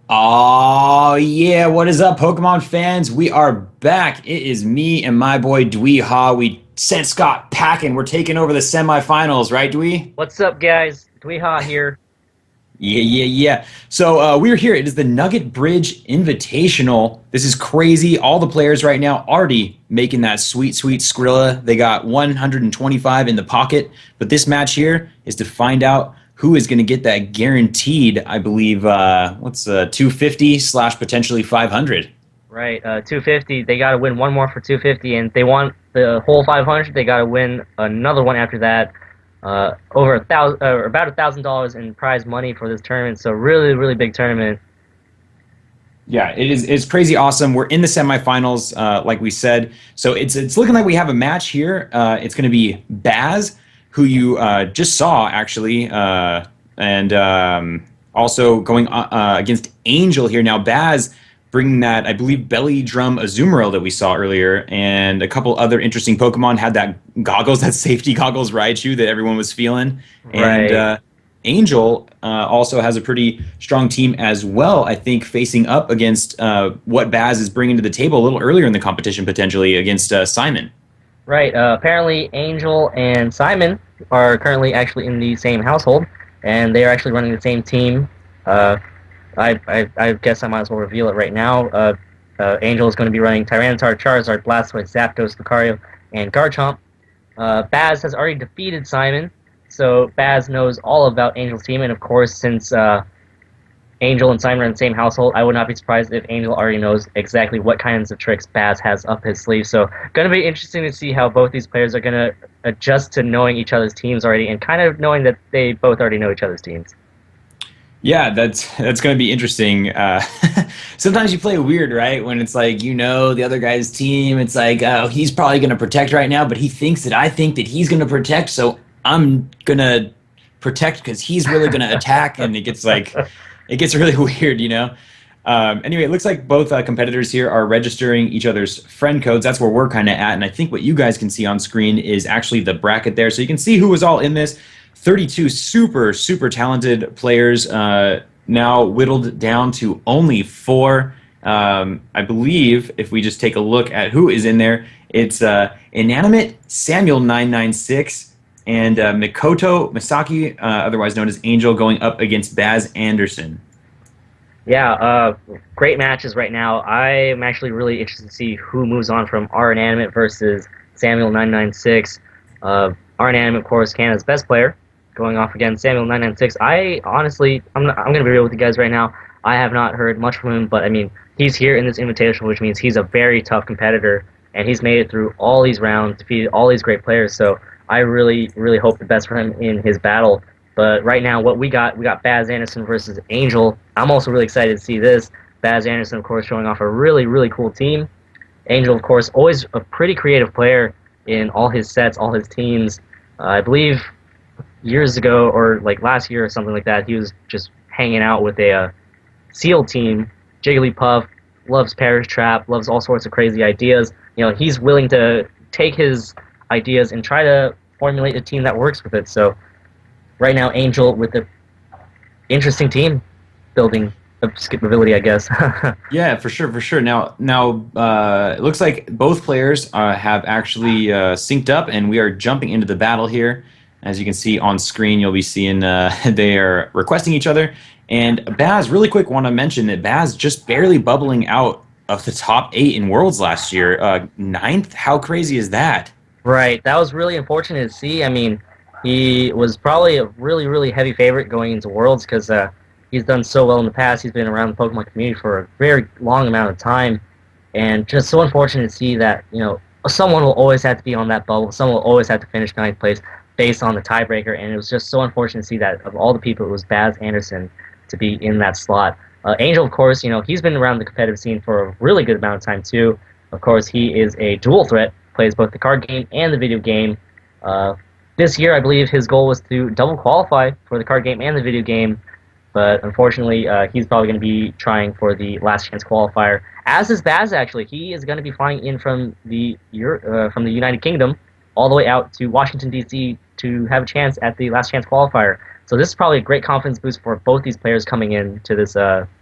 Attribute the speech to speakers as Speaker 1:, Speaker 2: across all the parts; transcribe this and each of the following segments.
Speaker 1: Oh, yeah. What is up, Pokemon fans? We are back. It is me and my boy Dwee Ha. We sent Scott packing. We're taking over the semifinals, right, Dwee?
Speaker 2: What's up, guys? Dweeha here.
Speaker 1: Yeah. So we're here. It is the Nugget Bridge Invitational. This is crazy. All the players right now already making that sweet Skrilla. They got 125 in the pocket. But this match here is to find out who is going to get that guaranteed, I believe, 250 slash potentially 500.
Speaker 2: Right, 250. They got to win one more for 250, and if they want the whole 500. They got to win another one after that. Over about $1,000 in prize money for this tournament. So really big tournament.
Speaker 1: Yeah, it is. It's crazy awesome. We're in the semifinals, like we said. So it's looking like we have a match here. It's going to be Baz, who you just saw actually, and also going against Angel here. Now Baz bringing that, I believe, Belly Drum Azumarill that we saw earlier, and a couple other interesting Pokemon had that goggles, that safety goggles Raichu that everyone was feeling, and
Speaker 2: Right.
Speaker 1: Angel also has a pretty strong team as well, I think, facing up against what Baz is bringing to the table a little earlier in the competition, potentially against Simon.
Speaker 2: Right. Apparently, Angel and Simon are currently actually in the same household, and they are actually running the same team. Uh, I guess I might as well reveal it right now. Angel is going to be running Tyranitar, Charizard, Blastoise, Zapdos, Lucario, and Garchomp. Baz has already defeated Simon, so Baz knows all about Angel's team, and of course, since Angel and Simon are in the same household, I would not be surprised if Angel already knows exactly what kinds of tricks Baz has up his sleeve. So, going to be interesting to see how both these players are going to adjust to knowing each other's teams already, and kind of knowing that they both already know each other's teams.
Speaker 1: Yeah, that's going to be interesting. Sometimes you play weird, right? When it's like the other guy's team, it's like, oh, he's probably going to protect right now, but he thinks that I think that he's going to protect, so I'm going to protect because he's really going to attack, and it gets really weird. Anyway, it looks like both competitors here are registering each other's friend codes. That's where we're kind of at, and I think what you guys can see on screen is actually the bracket there, so you can see who was all in this. 32 super talented players, now whittled down to only four. I believe if we just take a look at who is in there, it's Inanimate Samuel 996 and Mikoto Misaki, otherwise known as Angel, going up against Baz Anderson.
Speaker 2: Yeah, great matches right now. I'm actually really interested to see who moves on from R Inanimate versus Samuel 996. R Inanimate, of course, Canada's best player, going off against Samuel 996. I honestly, I'm gonna be real with you guys right now. I have not heard much from him, but I mean, he's here in this invitation, which means he's a very tough competitor, and he's made it through all these rounds, defeated all these great players. So I really hope the best for him in his battle. But right now, what we got Baz Anderson versus Angel. I'm also really excited to see this. Baz Anderson, of course, showing off a really cool team. Angel, of course, always a pretty creative player in all his sets, all his teams. I believe years ago, or like last year or something like that, he was just hanging out with a SEAL team. Jigglypuff loves Parish Trap, loves all sorts of crazy ideas. He's willing to take his ideas and try to formulate a team that works with it. So right now, Angel with the interesting team building skippability, I guess.
Speaker 1: Yeah, for sure. Now, it looks like both players have actually synced up, and we are jumping into the battle here. As you can see on screen, you'll be seeing they are requesting each other. And Baz, really quick, want to mention that Baz just barely bubbling out of the top 8 in Worlds last year. Ninth? How crazy is that?
Speaker 2: Right, that was really unfortunate to see. I mean, he was probably a really heavy favorite going into Worlds because he's done so well in the past. He's been around the Pokemon community for a very long amount of time, and just so unfortunate to see that someone will always have to be on that bubble. Someone will always have to finish ninth place based on the tiebreaker, and it was just so unfortunate to see that of all the people, it was Baz Anderson to be in that slot. Angel, of course, he's been around the competitive scene for a really good amount of time too. Of course, he is a dual threat, plays both the card game and the video game. This year, I believe his goal was to double qualify for the card game and the video game, but unfortunately, he's probably going to be trying for the last chance qualifier. As is Baz, actually. He is going to be flying in from the United Kingdom all the way out to Washington, D.C. to have a chance at the last chance qualifier. So this is probably a great confidence boost for both these players coming in to this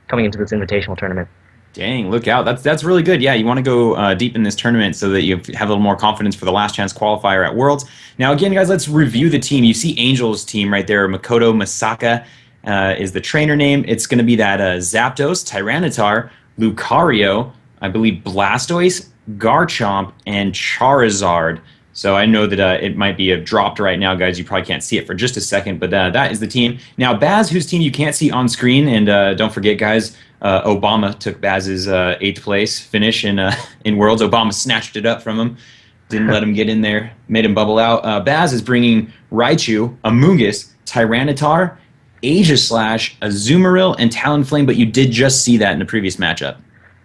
Speaker 2: coming into this invitational tournament.
Speaker 1: Dang, look out. That's really good. Yeah, you want to go deep in this tournament so that you have a little more confidence for the last chance qualifier at Worlds. Now, again, guys, let's review the team. You see Angel's team right there. MikotoMisaka is the trainer name. It's going to be that Zapdos, Tyranitar, Lucario, I believe Blastoise, Garchomp, and Charizard. So I know that it might be dropped right now, guys. You probably can't see it for just a second, but that is the team. Now, Baz, whose team you can't see on screen, and don't forget, guys, Obama took Baz's 8th place finish in Worlds. Obama snatched it up from him, didn't let him get in there, made him bubble out. Baz is bringing Raichu, Amoonguss, Tyranitar, Aegislash, Azumarill, and Talonflame, but you did just see that in the previous matchup.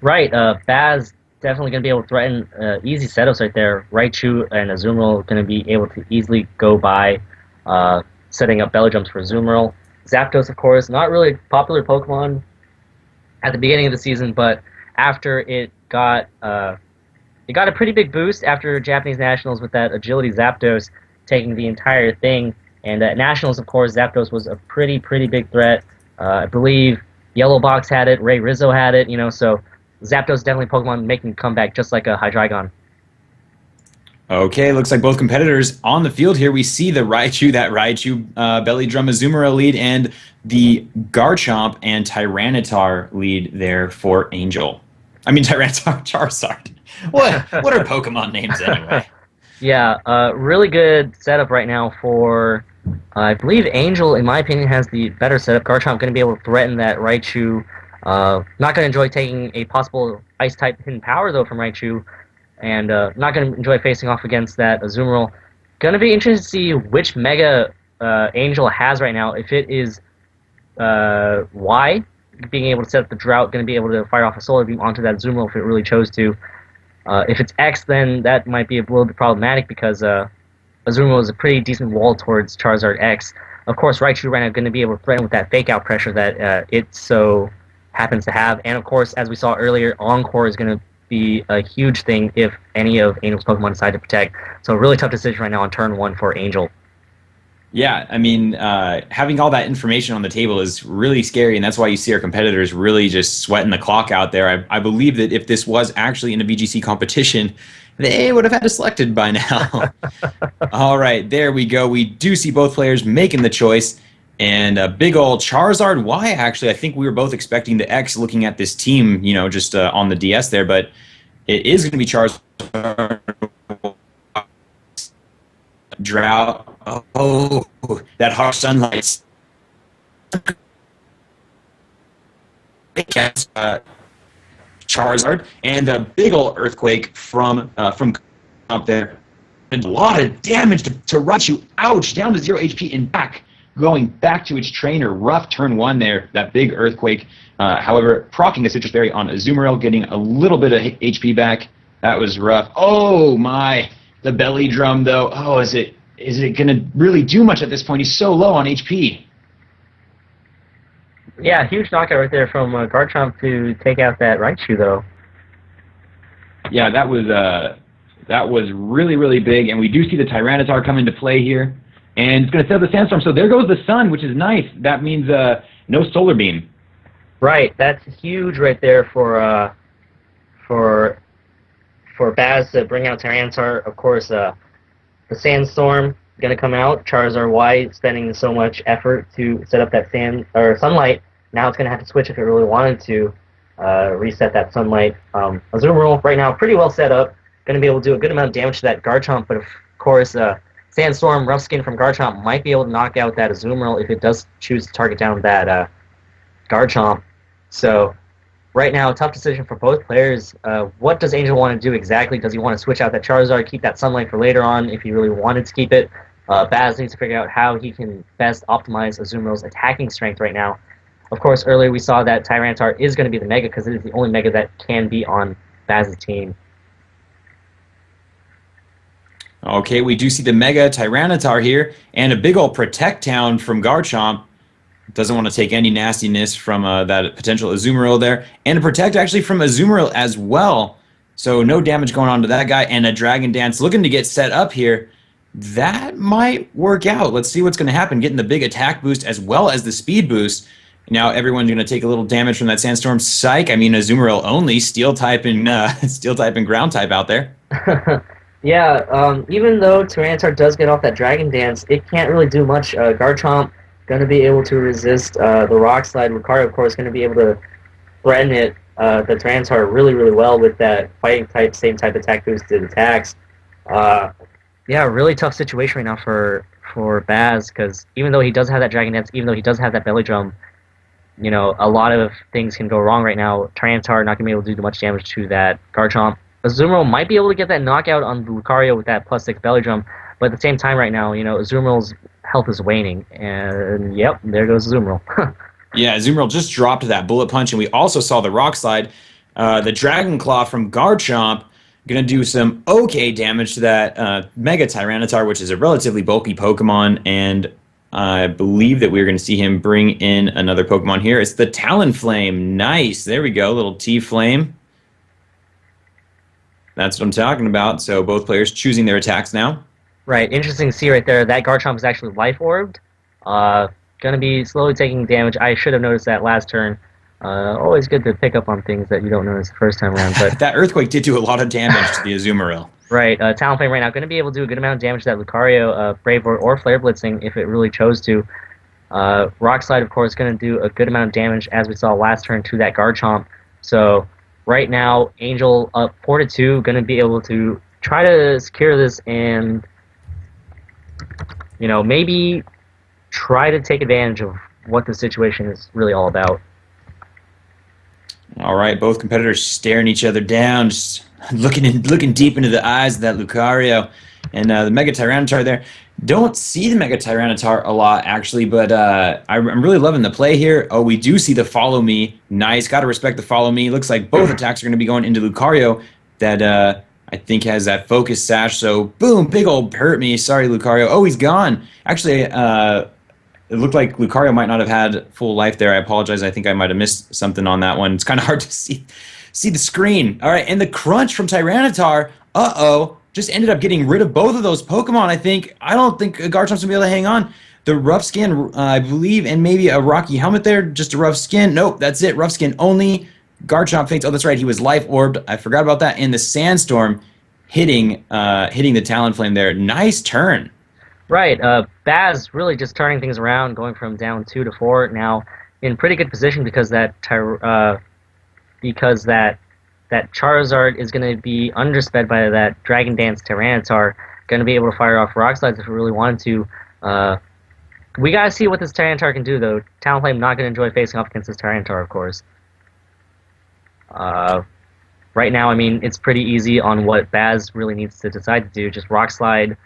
Speaker 2: Right, Baz definitely going to be able to threaten easy setups right there. Raichu and Azumarill going to be able to easily go by setting up belly jumps for Azumarill. Zapdos, of course, not really a popular Pokemon at the beginning of the season, but after it got a pretty big boost after Japanese Nationals with that Agility Zapdos taking the entire thing. And at Nationals, of course, Zapdos was a pretty big threat. I believe Yellow Box had it, Ray Rizzo had it, so Zapdos definitely Pokemon making a comeback just like a Hydreigon.
Speaker 1: Okay, looks like both competitors on the field here. We see the Raichu, Belly Drum Azumarill lead, and the Garchomp and Tyranitar lead there for Angel. I mean, Tyranitar, Charizard. What are Pokemon names anyway?
Speaker 2: Yeah, really good setup right now for, I believe Angel, in my opinion, has the better setup. Garchomp going to be able to threaten that Raichu. Not going to enjoy taking a possible Ice-type hidden power, though, from Raichu. And not going to enjoy facing off against that Azumarill. Going to be interested to see which Mega Angel has right now. If it is Y, being able to set up the Drought, going to be able to fire off a Solar Beam onto that Azumarill if it really chose to. If it's X, then that might be a little bit problematic because Azumarill is a pretty decent wall towards Charizard X. Of course, Raichu right now going to be able to threaten with that fake-out pressure that it so happens to have. And of course, as we saw earlier, Encore is going to be a huge thing if any of Angel's Pokemon decide to protect. So a really tough decision right now on turn 1 for Angel.
Speaker 1: Yeah, I mean, having all that information on the table is really scary, and that's why you see our competitors really just sweating the clock out there. I believe that if this was actually in a VGC competition, they would have had to select it by now. All right, there we go. We do see both players making the choice. And a big old Charizard Y, actually. I think we were both expecting the X looking at this team, just on the DS there. But it is going to be Charizard. Drought. Oh, that harsh sunlight. Charizard. And a big old Earthquake from up there. And a lot of damage to Raichu. Ouch, down to 0 HP and back. Going back to its trainer, rough turn 1 there, that big Earthquake. However, proccing the Citrus Berry on Azumarill, getting a little bit of HP back. That was rough. Oh my, the Belly Drum though. Oh, is it going to really do much at this point? He's so low on HP.
Speaker 2: Yeah, huge knockout right there from Garchomp to take out that Raichu though.
Speaker 1: Yeah, that was really big, and we do see the Tyranitar come into play here. And it's going to set up the Sandstorm. So there goes the sun, which is nice. That means no Solar Beam.
Speaker 2: Right. That's huge right there for Baz to bring out Tyranitar. Of course, the Sandstorm going to come out. Charizard Y spending so much effort to set up that sunlight. Now it's going to have to switch if it really wanted to reset that sunlight. Azumarill right now pretty well set up. Going to be able to do a good amount of damage to that Garchomp, but of course, Sandstorm, Rough Skin from Garchomp might be able to knock out that Azumarill if it does choose to target down that Garchomp. So right now, tough decision for both players. What does Angel want to do exactly? Does he want to switch out that Charizard, keep that Sunlight for later on if he really wanted to keep it? Baz needs to figure out how he can best optimize Azumarill's attacking strength right now. Of course, earlier we saw that Tyranitar is going to be the Mega because it is the only Mega that can be on Baz's team.
Speaker 1: Okay, we do see the Mega Tyranitar here, and a big old Protect Town from Garchomp. Doesn't want to take any nastiness from that potential Azumarill there. And a Protect actually from Azumarill as well. So no damage going on to that guy. And a Dragon Dance looking to get set up here. That might work out. Let's see what's going to happen. Getting the big attack boost as well as the speed boost. Now everyone's going to take a little damage from that Sandstorm. Psych. I mean, Azumarill only steel type and steel type and ground type out there.
Speaker 2: Yeah, even though Tyranitar does get off that Dragon Dance, it can't really do much. Garchomp going to be able to resist the Rock Slide. Lucario, of course, going to be able to threaten it, the Tyranitar really, really well with that fighting type, same type attack boosted attacks. Yeah, really tough situation right now for Baz, because even though he does have that Dragon Dance, even though he does have that Belly Drum, a lot of things can go wrong right now. Tyranitar not going to be able to do much damage to that Garchomp. Azumarill might be able to get that knockout on Lucario with that +6 Belly Drum, but at the same time right now, Azumarill's health is waning, and yep, there goes Azumarill.
Speaker 1: Yeah, Azumarill just dropped that Bullet Punch, and we also saw the Rock Slide. The Dragon Claw from Garchomp going to do some okay damage to that Mega Tyranitar, which is a relatively bulky Pokemon, and I believe that we're going to see him bring in another Pokemon here. It's the Talonflame. Nice. There we go. Little T-Flame. That's what I'm talking about. So both players choosing their attacks now.
Speaker 2: Right. Interesting to see right there. That Garchomp is actually Life Orbed. Going to be slowly taking damage. I should have noticed that last turn. Always good to pick up on things that you don't notice the first time around. But
Speaker 1: that Earthquake did do a lot of damage to the Azumarill.
Speaker 2: Right. Talonflame right now going to be able to do a good amount of damage to that Lucario, Brave or Flare Blitzing if it really chose to. Rock Slide, of course, going to do a good amount of damage, as we saw last turn, to that Garchomp. So right now, Angel up 4-2, going to be able to try to secure this and, maybe try to take advantage of what the situation is really all about.
Speaker 1: All right, both competitors staring each other down, just looking deep into the eyes of that Lucario. And the Mega Tyranitar there. Don't see the Mega Tyranitar a lot, actually, but I'm really loving the play here. Oh, we do see the Follow Me. Nice. Got to respect the Follow Me. Looks like both attacks are going to be going into Lucario that I think has that Focus Sash. So, boom, big old hurt me. Sorry, Lucario. Oh, he's gone. Actually, it looked like Lucario might not have had full life there. I apologize. I think I might have missed something on that one. It's kind of hard to see the screen. All right, and the Crunch from Tyranitar. Uh-oh. Just ended up getting rid of both of those Pokemon, I think. I don't think Garchomp's going to be able to hang on. The Rough Skin, I believe, and maybe a Rocky Helmet there. Just a Rough Skin. Nope, that's it. Rough Skin only. Garchomp faints. Oh, that's right. He was Life Orbed. I forgot about that. And the Sandstorm hitting the Talonflame there. Nice turn.
Speaker 2: Right. Baz really just turning things around, going from down 2 to 4. Now in pretty good position because that Charizard is going to be undersped by that Dragon Dance Tyranitar, going to be able to fire off Rock Slides if it really wanted to. We got to see what this Tyranitar can do, though. Talonflame not going to enjoy facing off against this Tyranitar, of course. Right now, I mean, it's pretty easy on what Baz really needs to decide to do. Just Rock Slide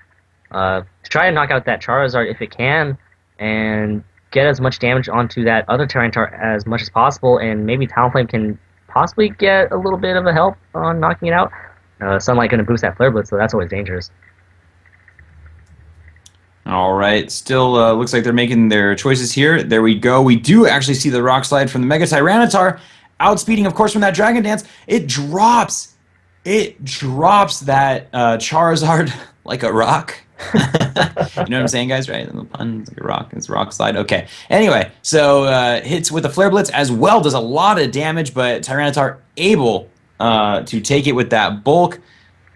Speaker 2: to try to knock out that Charizard if it can, and get as much damage onto that other Tyranitar as much as possible, and maybe Talonflame can possibly get a little bit of a help on knocking it out. Sunlight going to boost that Flare Blitz, so that's always dangerous.
Speaker 1: All right, still looks like they're making their choices here. There we go. We do actually see the Rock Slide from the Mega Tyranitar. Outspeeding, of course, from that Dragon Dance. It drops that Charizard like a rock. You know what I'm saying, guys, right? The pun, like a rock. It's Rock Slide. Okay. Anyway, so hits with the Flare Blitz as well. Does a lot of damage, but Tyranitar able to take it with that bulk.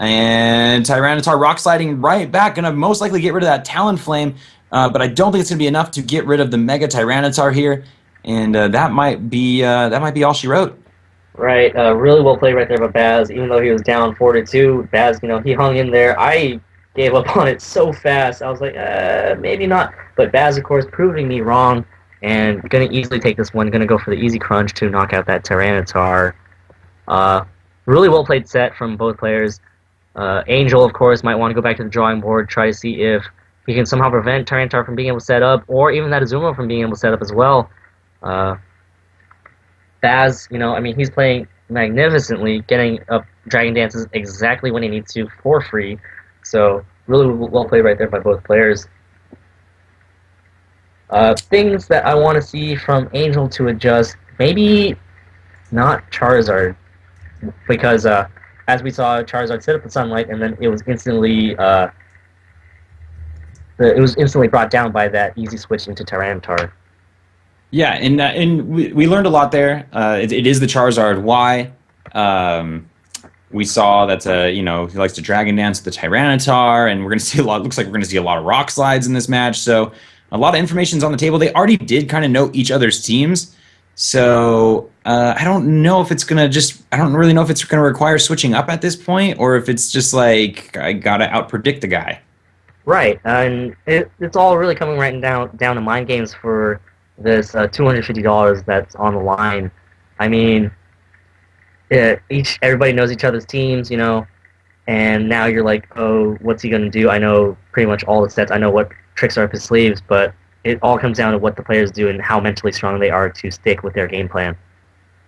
Speaker 1: And Tyranitar Rock Sliding right back. Going to most likely get rid of that Talonflame, but I don't think it's going to be enough to get rid of the Mega Tyranitar here. And that might be all she wrote.
Speaker 2: Right. Really well played right there by Baz. Even though he was down 4-2, Baz, he hung in there. I gave up on it so fast. I was like, maybe not. But Baz, of course, proving me wrong and going to easily take this one. Going to go for the easy crunch to knock out that Tyranitar. Really well played set from both players. Angel, of course, might want to go back to the drawing board, try to see if he can somehow prevent Tyranitar from being able to set up, or even that Azumarill from being able to set up as well. Baz, I mean, he's playing magnificently, getting up Dragon Dances exactly when he needs to for free. So, really well played right there by both players. Things that I want to see from Angel to adjust, maybe not Charizard, because as we saw, Charizard set up the Sunlight, and then it was instantly brought down by that easy switch into Tyranitar.
Speaker 1: Yeah, and we learned a lot there. It is the Charizard Y. Um, we saw that he likes to dragon dance with the Tyranitar, and we're gonna see a lot. Looks like we're gonna see a lot of rock slides in this match. So a lot of information's on the table. They already did kind of know each other's teams. So I don't know if it's gonna just. I don't really know if it's gonna require switching up at this point, or if it's just like I gotta outpredict the guy.
Speaker 2: Right, and it's all really coming right down to mind games for this $250 that's on the line. I mean, everybody knows each other's teams, and now you're like, oh, what's he gonna do? I know pretty much all the sets. I know what tricks are up his sleeves, but it all comes down to what the players do and how mentally strong they are to stick with their game plan.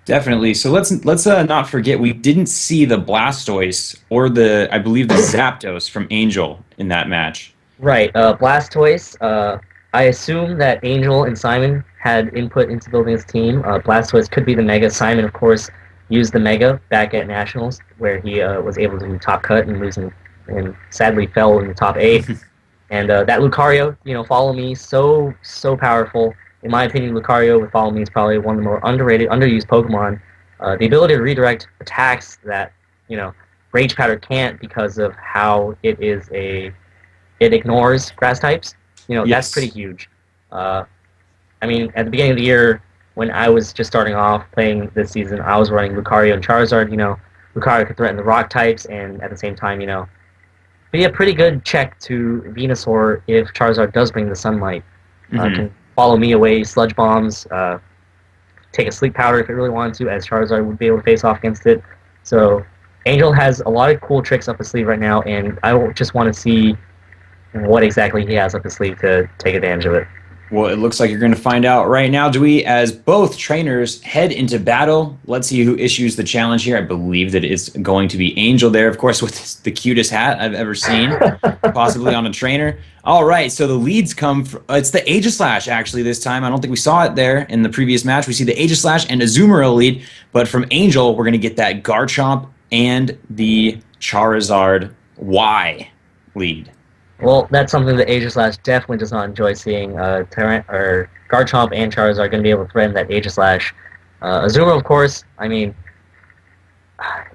Speaker 1: Definitely. So let's not forget we didn't see the Blastoise or I believe the Zapdos from Angel in that match.
Speaker 2: Right, Blastoise. I assume that Angel and Simon had input into building his team. Blastoise could be the Mega. Simon, of course, used the Mega back at Nationals, where he was able to top cut and and sadly fell in the top eight. And that Lucario, Follow Me, so powerful. In my opinion, Lucario with Follow Me is probably one of the more underrated, underused Pokemon. The ability to redirect attacks that Rage Powder can't because of how it ignores grass types. That's pretty
Speaker 1: Yes.
Speaker 2: huge. Uh, I mean, at the beginning of the year, when I was just starting off playing this season, I was running Lucario and Charizard. Lucario could threaten the rock types, and at the same time, be a pretty good check to Venusaur if Charizard does bring the sunlight.
Speaker 1: Hmm.
Speaker 2: Can follow me away, sludge bombs, take a sleep powder if it really wanted to, as Charizard would be able to face off against it. So Angel has a lot of cool tricks up his sleeve right now, and I just want to see what exactly he has up his sleeve to take advantage of it.
Speaker 1: Well, it looks like you're going to find out right now, Dewey, as both trainers head into battle. Let's see who issues the challenge here. I believe that it's going to be Angel there, of course, with the cutest hat I've ever seen, possibly on a trainer. All right, so the leads come from, it's the Aegislash, actually, this time. I don't think we saw it there in the previous match. We see the Aegislash and Azumarill lead, but from Angel, we're going to get that Garchomp and the Charizard Y lead.
Speaker 2: Well, that's something that Aegislash definitely does not enjoy seeing. Garchomp and Charizard are going to be able to threaten that Aegislash. Azumarill, of course, I mean,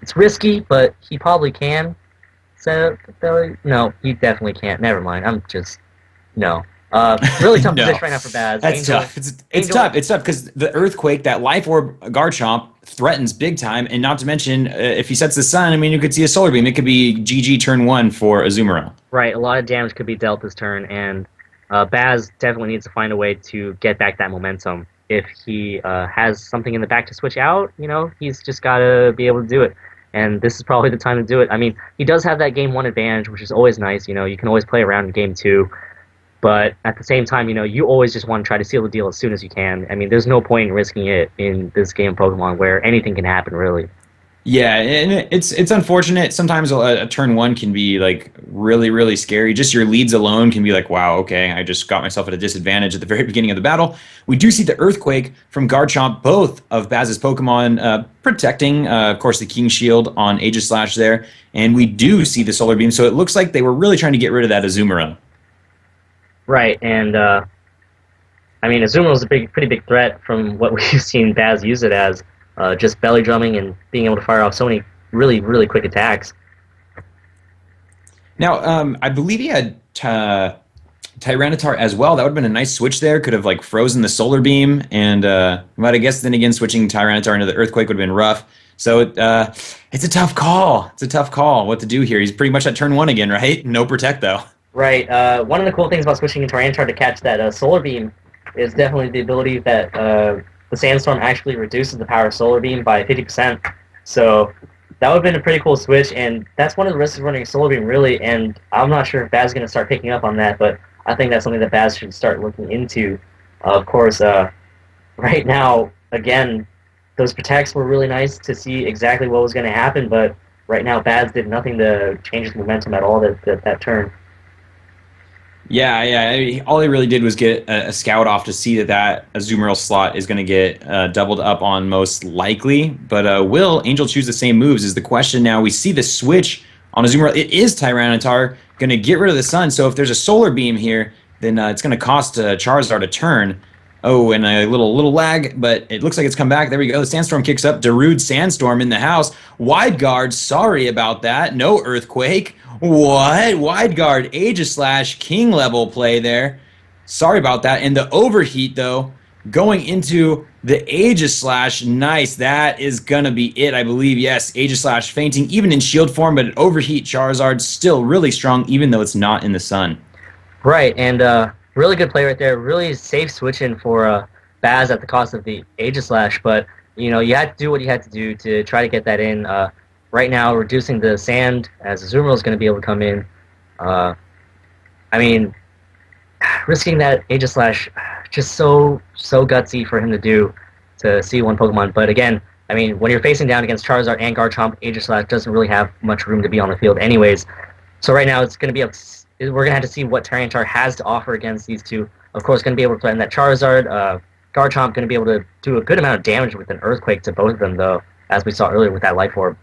Speaker 2: it's risky, but he probably can set up the failure. No, he definitely can't. Never mind. No. Really tough
Speaker 1: No,
Speaker 2: position right now for Baz.
Speaker 1: that's tough. It's
Speaker 2: Angel,
Speaker 1: tough. It's tough because the earthquake, that life orb Garchomp threatens big time, and not to mention if he sets the sun, I mean, you could see a solar beam. It could be GG turn one for Azumarill.
Speaker 2: right, a lot of damage could be dealt this turn, and Baz definitely needs to find a way to get back that momentum. If he has something in the back to switch out, he's just got to be able to do it. And this is probably the time to do it. I mean, he does have that game one advantage, which is always nice. You can always play around in game two. But at the same time, you always just want to try to seal the deal as soon as you can. I mean, there's no point in risking it in this game of Pokemon where anything can happen, really.
Speaker 1: Yeah, and it's unfortunate. Sometimes a turn one can be like really, really scary. Just your leads alone can be like, wow, okay, I just got myself at a disadvantage at the very beginning of the battle. We do see the Earthquake from Garchomp, both of Baz's Pokemon protecting, of course, the King Shield on Aegislash there. And we do see the Solar Beam, so it looks like they were really trying to get rid of that Azumarill.
Speaker 2: Right, and I mean, Azumarill is a pretty big threat from what we've seen Baz use it as. Just belly drumming and being able to fire off so many really, really quick attacks.
Speaker 1: Now, I believe he had Tyranitar as well. That would have been a nice switch there. Could have like frozen the Solar Beam, and but I guess then again, switching Tyranitar into the Earthquake would have been rough. So it's a tough call. It's a tough call. What to do here? He's pretty much at turn one again, right? No Protect though.
Speaker 2: Right. One of the cool things about switching into Tyranitar to catch that Solar Beam is definitely the ability that the Sandstorm actually reduces the power of Solar Beam by 50%. So that would have been a pretty cool switch, and that's one of the risks of running a Solar Beam, really, and I'm not sure if Baz is going to start picking up on that, but I think that's something that Baz should start looking into. Of course, right now, again, those Protects were really nice to see exactly what was going to happen, but right now Baz did nothing to change his momentum at all that turn.
Speaker 1: Yeah, yeah. All he really did was get a scout off to see that Azumarill slot is going to get doubled up on most likely. But will Angel choose the same moves is the question now. We see the switch on Azumarill. It is Tyranitar going to get rid of the sun. So if there's a Solar Beam here, then it's going to cost Charizard a turn. Oh, and a little lag, but it looks like it's come back. There we go. The Sandstorm kicks up. Darude Sandstorm in the house. Wide guard, sorry about that. No Earthquake. What? Wide guard, Aegislash, King level play there. Sorry about that. And the overheat, though, going into the Aegislash. Nice. That is going to be it, I believe. Yes, Aegislash fainting, even in shield form, but an overheat Charizard still really strong, even though it's not in the sun.
Speaker 2: Right, and really good play right there. Really safe switch-in for Baz at the cost of the Aegislash, but you know you had to do what you had to do to try to get that in. Right now, reducing the sand as Azumarill is going to be able to come in. I mean, risking that Aegislash, just so gutsy for him to do to see one Pokemon. But again, I mean, when you're facing down against Charizard and Garchomp, Aegislash doesn't really have much room to be on the field anyways. So right now, it's going to be we're going to have to see what Tyranitar has to offer against these two. Of course, going to be able to threaten that Charizard. Garchomp going to be able to do a good amount of damage with an Earthquake to both of them, though, as we saw earlier with that Life Orb.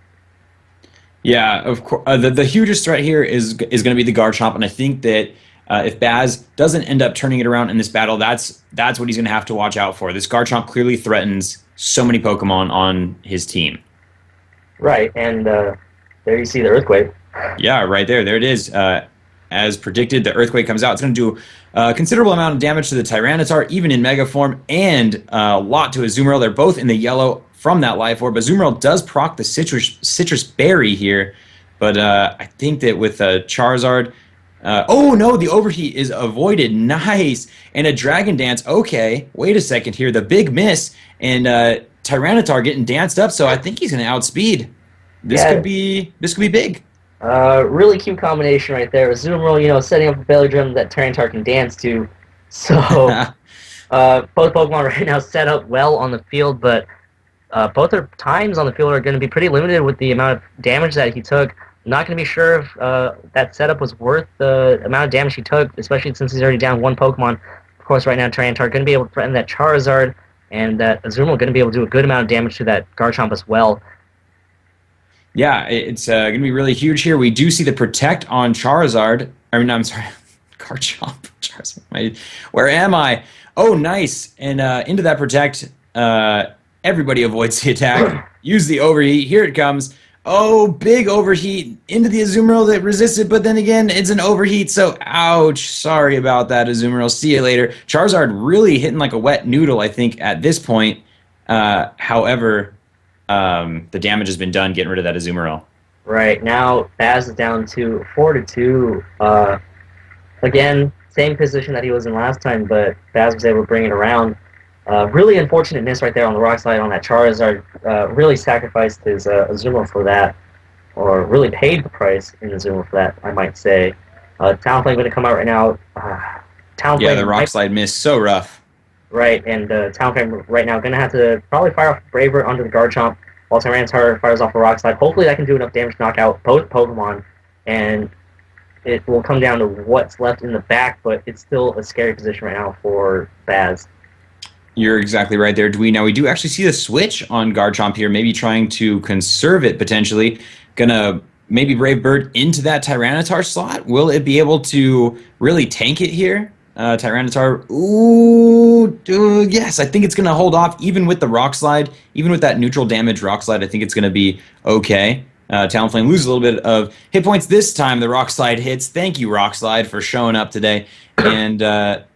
Speaker 1: Yeah, of course. The hugest threat here is going to be the Garchomp, and I think that if Baz doesn't end up turning it around in this battle, that's what he's going to have to watch out for. This Garchomp clearly threatens so many Pokemon on his team.
Speaker 2: Right, and there you see the Earthquake.
Speaker 1: Yeah, right there. There it is. As predicted, the Earthquake comes out. It's going to do a considerable amount of damage to the Tyranitar, even in Mega Form, and a lot to Azumarill. They're both in the yellow from that Life Orb. Azumarill does proc the Citrus Berry here, but I think that with Charizard... oh, no, the Overheat is avoided. Nice. And a Dragon Dance. Okay, wait a second here. The big miss, and Tyranitar getting danced up, so I think he's going to outspeed. This could be big.
Speaker 2: Really cute combination right there. Azumarill, setting up a Belly Drum that Tyranitar can dance to. So, both Pokemon right now set up well on the field, but both their times on the field are going to be pretty limited with the amount of damage that he took. I'm not going to be sure if that setup was worth the amount of damage he took, especially since he's already down one Pokemon. Of course, right now, Tyranitar going to be able to threaten that Charizard, and that Azumarill going to be able to do a good amount of damage to that Garchomp as well.
Speaker 1: Yeah, it's going to be really huge here. We do see the Protect on Charizard. I mean, I'm sorry, Garchomp. Charizard. Where am I? Oh, nice. And into that Protect, everybody avoids the attack. Use the Overheat. Here it comes. Oh, big Overheat into the Azumarill that resisted, but then again, it's an Overheat, so ouch. Sorry about that, Azumarill. See you later. Charizard really hitting like a wet noodle, I think, at this point. However... the damage has been done getting rid of that Azumarill.
Speaker 2: Right, now Baz is down to 4-2. Again, same position that he was in last time, but Baz was able to bring it around. Really unfortunate miss right there on the rock slide on that Charizard. Really sacrificed his Azumarill for that, or really paid the price in Azumarill for that, I might say. Talonflame going to come out right now.
Speaker 1: Yeah, the rock slide miss, so rough.
Speaker 2: Right, and Talonflame right now going to have to probably fire off Braver onto the Garchomp while Tyranitar fires off the Rock Slide. Hopefully that can do enough damage to knock out both Pokemon, and it will come down to what's left in the back, but it's still a scary position right now for Baz.
Speaker 1: You're exactly right there, Dwee. Now, we do actually see the switch on Garchomp here, maybe trying to conserve it, potentially. Gonna maybe Brave Bird into that Tyranitar slot. Will it be able to really tank it here? Tyranitar, yes, I think it's going to hold off even with the Rock Slide, even with that neutral damage Rock Slide. I think it's going to be okay. Talonflame loses a little bit of hit points this time. The Rock Slide hits. Thank you, Rock Slide, for showing up today. And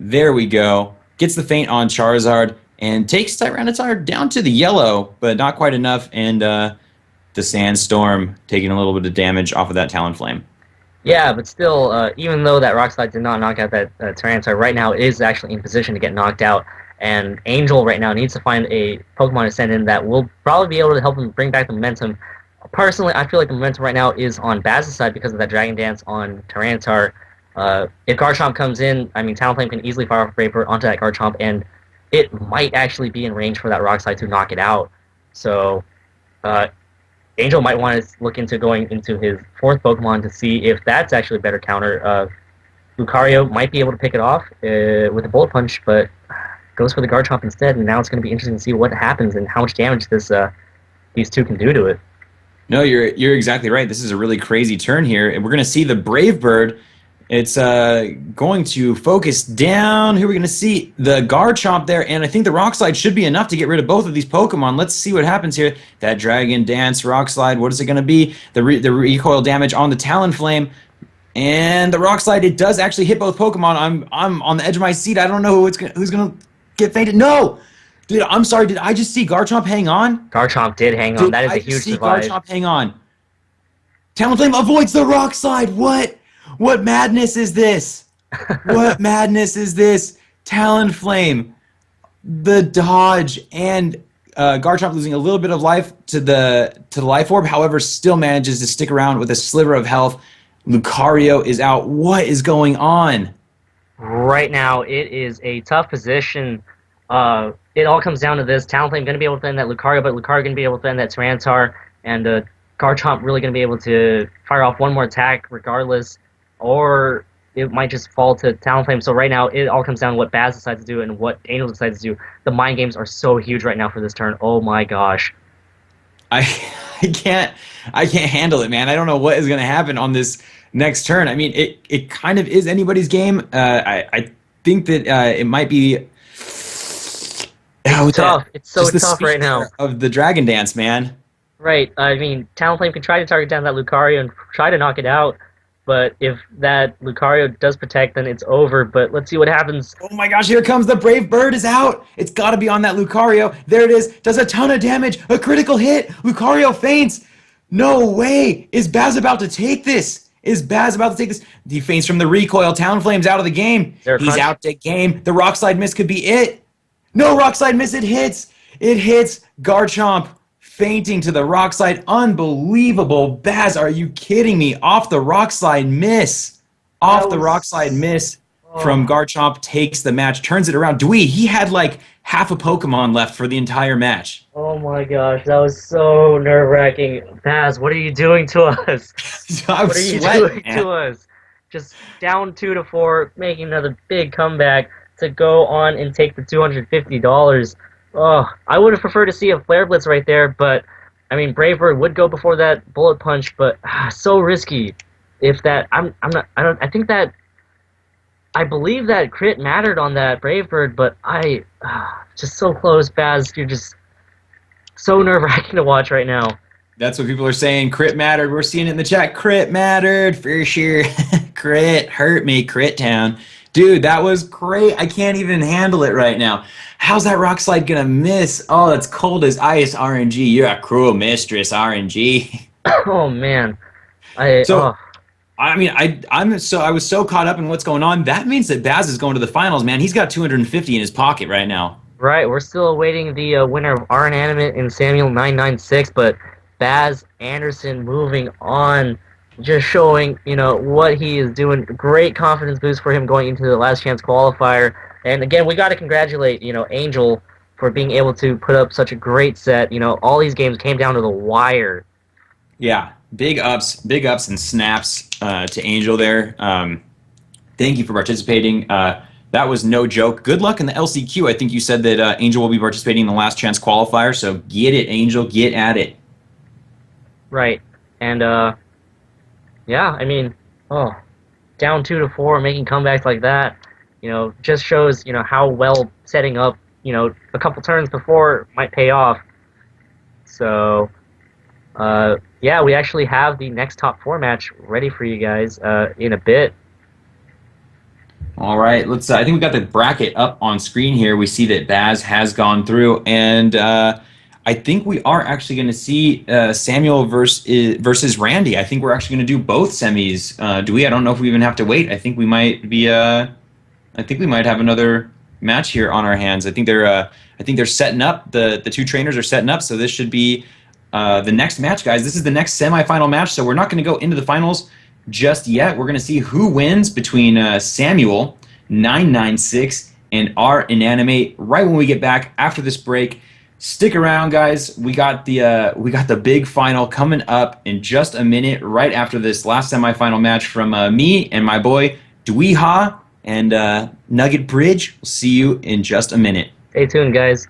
Speaker 1: there we go. Gets the feint on Charizard and takes Tyranitar down to the yellow, but not quite enough. And the Sandstorm taking a little bit of damage off of that Talonflame.
Speaker 2: Yeah, but still, even though that Rock Slide did not knock out that Tyranitar, right now is actually in position to get knocked out. And Angel right now needs to find a Pokemon to send in that will probably be able to help him bring back the momentum. Personally, I feel like the momentum right now is on Baz's side because of that Dragon Dance on Tyranitar. If Garchomp comes in, I mean, Talonflame can easily fire off Braver onto that Garchomp, and it might actually be in range for that Rock Slide to knock it out. So, Angel might want to look into going into his fourth Pokemon to see if that's actually a better counter. Lucario might be able to pick it off with a Bullet Punch, but goes for the Garchomp instead, and now it's going to be interesting to see what happens and how much damage these two can do to it.
Speaker 1: No, you're exactly right. This is a really crazy turn here, and we're going to see the Brave Bird It's going to focus down. Who are we going to see? The Garchomp there, and I think the Rock Slide should be enough to get rid of both of these Pokemon. Let's see what happens here. That Dragon Dance, Rock Slide, what is it going to be? The recoil damage on the Talonflame, and the Rock Slide, it does actually hit both Pokemon. I'm on the edge of my seat. I don't know who's going to get fainted. No! Dude, I'm sorry. Did I just see Garchomp hang on?
Speaker 2: Garchomp did hang on. That is a huge survive.
Speaker 1: Garchomp hang on. Talonflame avoids the Rock Slide. What? What madness is this? What madness is this? Talonflame, the dodge, and Garchomp losing a little bit of life to the Life Orb. However, still manages to stick around with a sliver of health. Lucario is out. What is going on?
Speaker 2: Right now, it is a tough position. It all comes down to this. Talonflame going to be able to end that Lucario, but Lucario going to be able to end that Tyranitar, and Garchomp really going to be able to fire off one more attack regardless, or it might just fall to Talonflame. So right now, it all comes down to what Baz decides to do and what Angel decides to do. The mind games are so huge right now for this turn. Oh my gosh.
Speaker 1: I can't handle it, man. I don't know what is going to happen on this next turn. I mean, it kind of is anybody's game. I think that it might be.
Speaker 2: It's tough. It's so tough right now.
Speaker 1: Of the Dragon Dance, man.
Speaker 2: Right. I mean, Talonflame can try to target down that Lucario and try to knock it out. But if that Lucario does protect, then it's over. But let's see what happens.
Speaker 1: Oh my gosh, here comes the Brave Bird is out. It's got to be on that Lucario. There it is. Does a ton of damage. A critical hit. Lucario faints. No way. Is Baz about to take this? Is Baz about to take this? He faints from the recoil. Talonflame's out of the game. He's out the game. The Rock Slide miss could be it. No Rock Slide miss. It hits. It hits. Garchomp fainting to the Rock Slide. Unbelievable. Baz, are you kidding me? Off the Rock Slide miss. Off the Rock Slide miss from Garchomp takes the match, turns it around. Dewey, he had like half a Pokemon left for the entire match.
Speaker 2: Oh my gosh, that was so nerve-wracking. Baz, what are you doing to us? What are you doing to us? Just down 2-4, making another big comeback to go on and take the $250. Oh, I would have preferred to see a Flare Blitz right there, but I mean, Brave Bird would go before that Bullet Punch, but so risky. If that, I think that, I believe that crit mattered on that Brave Bird, but just so close, Baz. You're just so nerve-wracking to watch right now.
Speaker 1: That's what people are saying. Crit mattered. We're seeing it in the chat. Crit mattered for sure. Crit hurt me. Crit town. Dude, that was great. I can't even handle it right now. How's that Rock Slide gonna miss? Oh, it's cold as ice, RNG. You're a cruel mistress, RNG.
Speaker 2: Oh man. I
Speaker 1: mean, I was so caught up in what's going on. That means that Baz is going to the finals, man. He's got 250 in his pocket right now.
Speaker 2: Right, we're still awaiting the winner of R Inanimate and Samuel 996, but Baz Anderson moving on, just showing, what he is doing. Great confidence boost for him going into the last chance qualifier. And again, we got to congratulate, Angel for being able to put up such a great set. All these games came down to the wire.
Speaker 1: Yeah, big ups and snaps to Angel there. Thank you for participating. That was no joke. Good luck in the LCQ. I think you said that Angel will be participating in the last chance qualifier, so get it, Angel. Get at it.
Speaker 2: Right. And, yeah, I mean, down 2-4, making comebacks like that, just shows, how well setting up, a couple turns before might pay off. So, yeah, we actually have the next top 4 match ready for you guys in a bit.
Speaker 1: All right, let's. I think we got the bracket up on screen here. We see that Baz has gone through, and I think we are actually going to see Samuel versus Randy. I think we're actually going to do both semis. Do we? I don't know if we even have to wait. I think we might be. I think we might have another match here on our hands. I think they're setting up. The two trainers are setting up, so this should be the next match, guys. This is the next semifinal match, so we're not going to go into the finals just yet. We're going to see who wins between Samuel 996 and R Inanimate right when we get back after this break. Stick around, guys. We got the big final coming up in just a minute, right after this last semifinal match from me and my boy Dweeha and Nugget Bridge. We'll see you in just a minute.
Speaker 2: Stay tuned, guys.